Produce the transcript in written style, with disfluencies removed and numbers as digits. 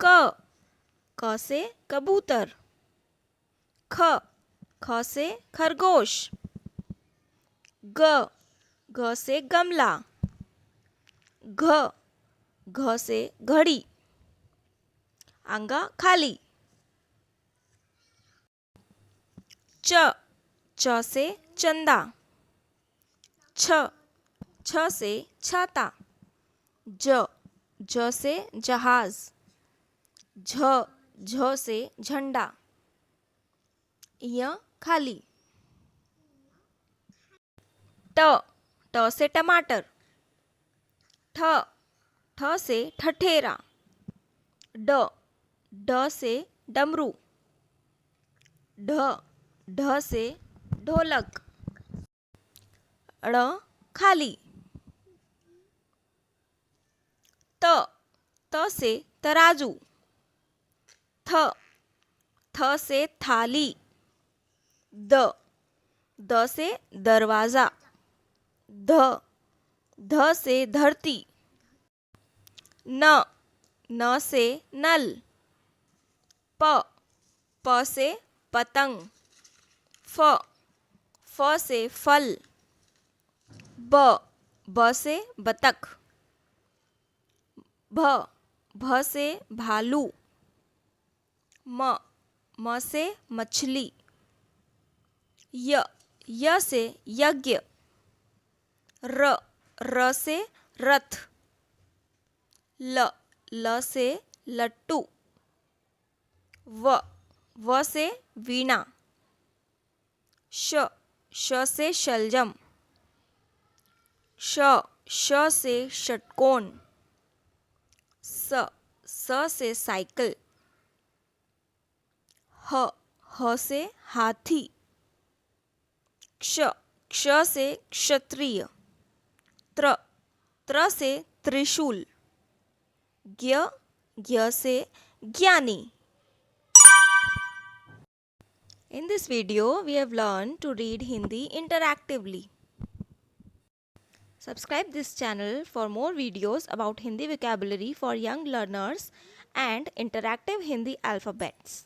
क क से कबूतर। ख ख से खरगोश। ग ग से गमला। घ घ से घड़ी। आंगा खाली। च च से चंदा। छ छ से छाता। ज ज से जहाज। झ झ से झंडा। य खाली। ट ट से टमाटर। ठ ठ से ठठेरा। ड ड से डमरू। ढ ढ से ढोलक। ड़ खाली। त त से तराजू। थ थ से थाली। द द से दरवाजा। ध ध से धरती। न न से नल। प प से पतंग। फ फ से फल। ब ब से बतख। भ भ से भालू। म म से मछली। य य से यज्ञ। र र से रथ। ल ल से लट्टू। व व से वीणा। श श से शलजम। श श से षटकोण। स स से साइकिल। ह ह से हाथी। क्ष क्ष से क्षत्रिय। त्र त्र से त्रिशूल। ज्ञ ज्ञ से ज्ञानी। In this video, we have learned to read Hindi interactively. Subscribe this channel for more videos about Hindi vocabulary for young learners and interactive Hindi alphabets.